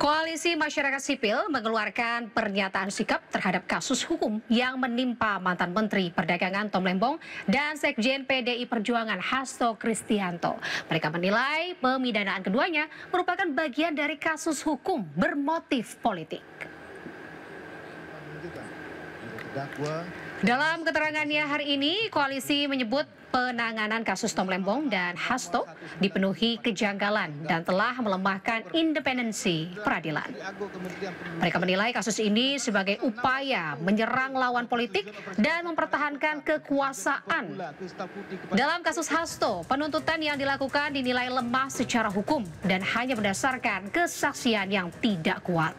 Koalisi Masyarakat Sipil mengeluarkan pernyataan sikap terhadap kasus hukum yang menimpa mantan Menteri Perdagangan Tom Lembong dan Sekjen PDI Perjuangan Hasto Kristianto. Mereka menilai pemidanaan keduanya merupakan bagian dari kasus hukum bermotif politik. Dalam keterangannya hari ini, koalisi menyebut penanganan kasus Tom Lembong dan Hasto dipenuhi kejanggalan dan telah melemahkan independensi peradilan. Mereka menilai kasus ini sebagai upaya menyerang lawan politik dan mempertahankan kekuasaan. Dalam kasus Hasto, penuntutan yang dilakukan dinilai lemah secara hukum dan hanya berdasarkan kesaksian yang tidak kuat.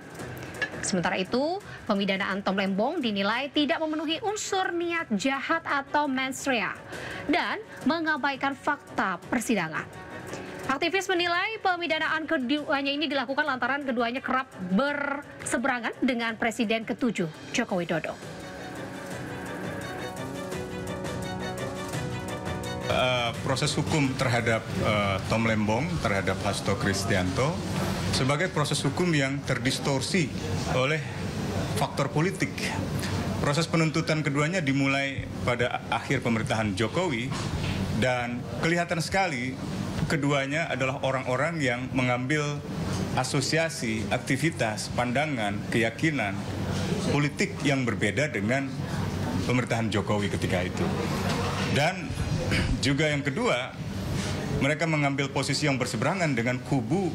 Sementara itu, pemidanaan Tom Lembong dinilai tidak memenuhi unsur niat jahat atau mens rea dan mengabaikan fakta persidangan. Aktivis menilai pemidanaan keduanya ini dilakukan lantaran keduanya kerap berseberangan dengan Presiden ke-7 Joko Widodo. Proses hukum terhadap Tom Lembong, terhadap Hasto Kristianto sebagai proses hukum yang terdistorsi oleh faktor politik. Proses penuntutan keduanya dimulai pada akhir pemerintahan Jokowi dan kelihatan sekali keduanya adalah orang-orang yang mengambil asosiasi, aktivitas, pandangan, keyakinan politik yang berbeda dengan pemerintahan Jokowi ketika itu. Dan juga yang kedua, mereka mengambil posisi yang berseberangan dengan kubu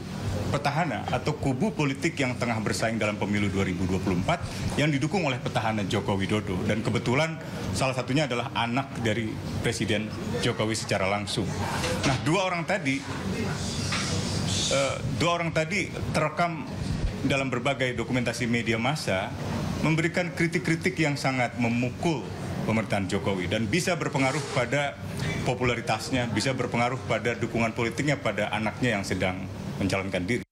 petahana atau kubu politik yang tengah bersaing dalam pemilu 2024 yang didukung oleh petahana Joko Widodo. Dan kebetulan salah satunya adalah anak dari Presiden Jokowi secara langsung. Nah, dua orang tadi terekam dalam berbagai dokumentasi media massa memberikan kritik-kritik yang sangat memukul pemerintahan Jokowi dan bisa berpengaruh pada popularitasnya, bisa berpengaruh pada dukungan politiknya pada anaknya yang sedang mencalonkan diri.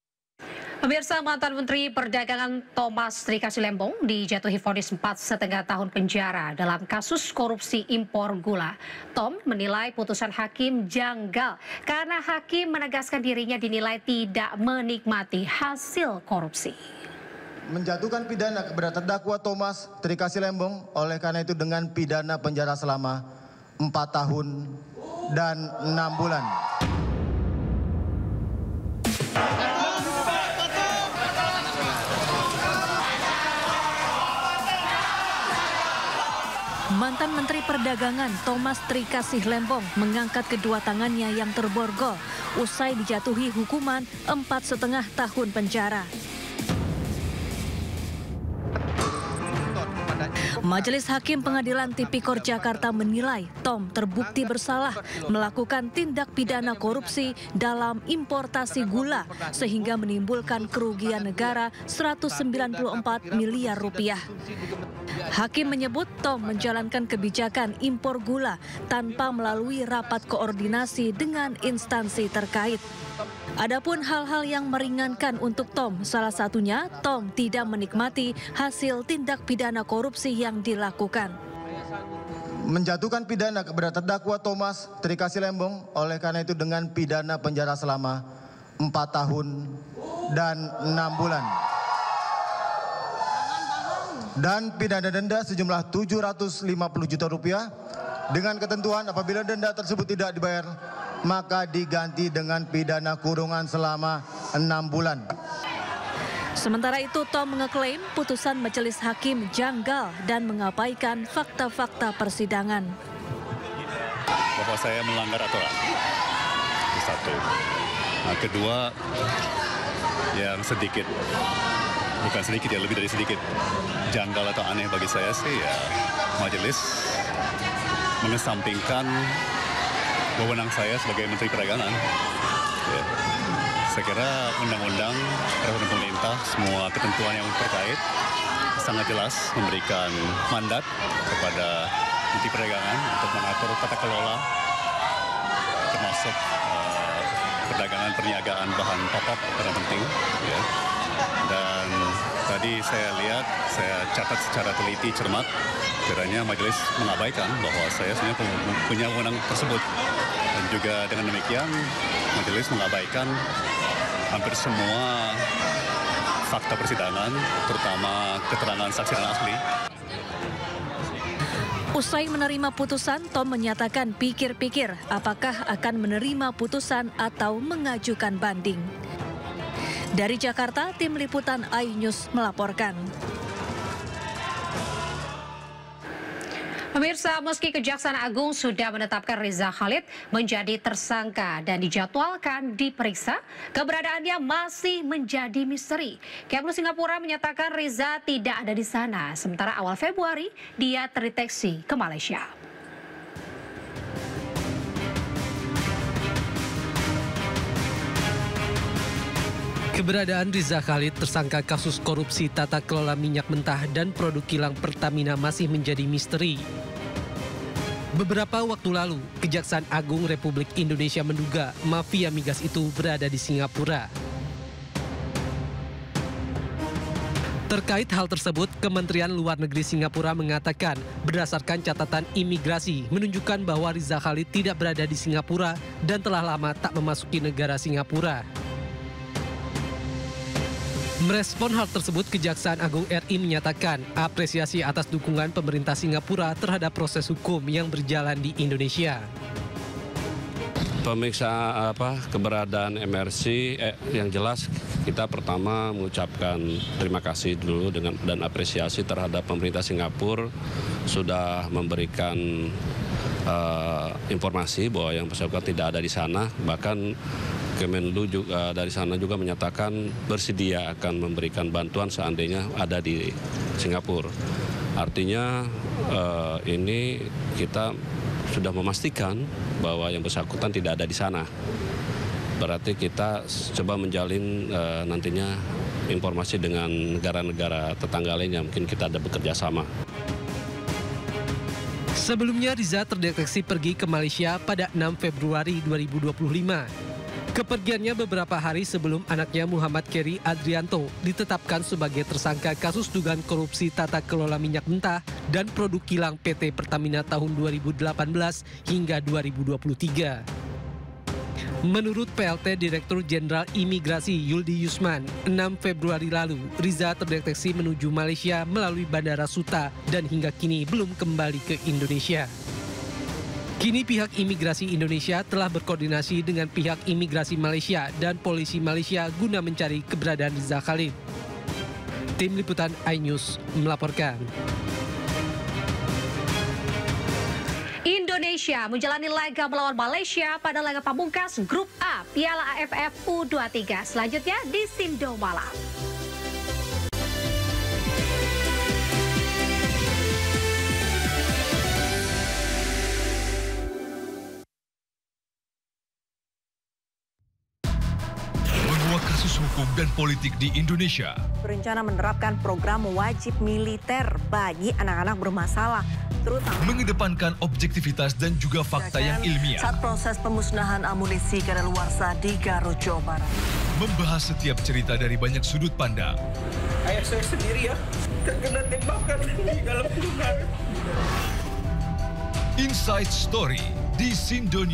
Pemirsa, mantan Menteri Perdagangan Thomas Trikasih Lembong dijatuhi vonis 4,5 tahun penjara dalam kasus korupsi impor gula. Tom menilai putusan hakim janggal karena hakim menegaskan dirinya dinilai tidak menikmati hasil korupsi. Menjatuhkan pidana kepada terdakwa Thomas Trikasih Lembong oleh karena itu dengan pidana penjara selama 4 tahun dan 6 bulan. Mantan Menteri Perdagangan Thomas Trikasih Lembong mengangkat kedua tangannya yang terborgol usai dijatuhi hukuman 4,5 tahun penjara. Majelis Hakim Pengadilan Tipikor Jakarta menilai Tom terbukti bersalah melakukan tindak pidana korupsi dalam importasi gula sehingga menimbulkan kerugian negara 194 miliar rupiah. Hakim menyebut Tom menjalankan kebijakan impor gula tanpa melalui rapat koordinasi dengan instansi terkait. Adapun hal-hal yang meringankan untuk Tom, salah satunya Tom tidak menikmati hasil tindak pidana korupsi yang dilakukan. Menjatuhkan pidana kepada terdakwa Thomas Trikasih Lembong oleh karena itu dengan pidana penjara selama 4 tahun dan 6 bulan. Dan pidana denda sejumlah 750 juta rupiah dengan ketentuan apabila denda tersebut tidak dibayar maka diganti dengan pidana kurungan selama 6 bulan. Sementara itu, Tom mengeklaim putusan majelis hakim janggal dan mengabaikan fakta-fakta persidangan. Bahwa saya melanggar aturan, itu satu. Nah, kedua, yang sedikit, bukan sedikit ya, lebih dari sedikit, janggal atau aneh bagi saya sih ya, majelis mengesampingkan wewenang saya sebagai Menteri Perdagangan. Ya. Saya kira undang-undang, peraturan pemerintah, semua ketentuan yang terkait sangat jelas memberikan mandat kepada Menteri Perdagangan untuk mengatur tata kelola termasuk perdagangan perniagaan bahan pokok yang penting. Ya. Dan tadi saya lihat, saya catat secara teliti cermat, kiranya majelis mengabaikan bahwa saya sebenarnya punya wewenang tersebut. Dan juga dengan demikian, majelis mengabaikan hampir semua fakta persidangan, terutama keterangan saksi dan ahli. Usai menerima putusan, Tom menyatakan pikir-pikir apakah akan menerima putusan atau mengajukan banding. Dari Jakarta, tim liputan iNews melaporkan. Pemirsa, meski Kejaksaan Agung sudah menetapkan Riza Khalid menjadi tersangka dan dijadwalkan diperiksa, keberadaannya masih menjadi misteri. Kemlu Singapura menyatakan Riza tidak ada di sana, sementara awal Februari dia terdeteksi ke Malaysia. Keberadaan Riza Khalid tersangka kasus korupsi tata kelola minyak mentah dan produk kilang Pertamina masih menjadi misteri. Beberapa waktu lalu, Kejaksaan Agung Republik Indonesia menduga mafia migas itu berada di Singapura. Terkait hal tersebut, Kementerian Luar Negeri Singapura mengatakan berdasarkan catatan imigrasi menunjukkan bahwa Riza Khalid tidak berada di Singapura dan telah lama tak memasuki negara Singapura. Merespon hal tersebut, Kejaksaan Agung RI menyatakan apresiasi atas dukungan pemerintah Singapura terhadap proses hukum yang berjalan di Indonesia. Pemeriksaan keberadaan MRC yang jelas kita pertama mengucapkan terima kasih dulu dan apresiasi terhadap pemerintah Singapura sudah memberikan informasi bahwa yang bersangkutan tidak ada di sana, bahkan Kemenlu juga dari sana juga menyatakan bersedia akan memberikan bantuan seandainya ada di Singapura. Artinya ini kita sudah memastikan bahwa yang bersangkutan tidak ada di sana. Berarti kita coba menjalin nantinya informasi dengan negara-negara tetangga lain yang mungkin kita ada bekerja sama. Sebelumnya Riza terdeteksi pergi ke Malaysia pada 6 Februari 2025. Kepergiannya beberapa hari sebelum anaknya Muhammad Keri Adrianto ditetapkan sebagai tersangka kasus dugaan korupsi tata kelola minyak mentah dan produk kilang PT Pertamina tahun 2018 hingga 2023. Menurut PLT Direktur Jenderal Imigrasi Yuldi Yusman, 6 Februari lalu, Riza terdeteksi menuju Malaysia melalui Bandara Suta dan hingga kini belum kembali ke Indonesia. Kini pihak imigrasi Indonesia telah berkoordinasi dengan pihak imigrasi Malaysia dan polisi Malaysia guna mencari keberadaan Riza Khalid. Tim Liputan iNews melaporkan. Indonesia menjalani laga melawan Malaysia pada laga pamungkas Grup A Piala AFF U23. Selanjutnya di Sindo Malam. Kasus hukum dan politik di Indonesia. Berencana menerapkan program wajib militer bagi anak-anak bermasalah, terutama mengedepankan objektivitas dan juga fakta yang ilmiah. Saat proses pemusnahan amunisi kadaluarsa di Garut, Jawa Barat. Membahas setiap cerita dari banyak sudut pandang. Ayah saya sendiri ya, terkena tembakan di dalam kurungan. Inside Story di Sindo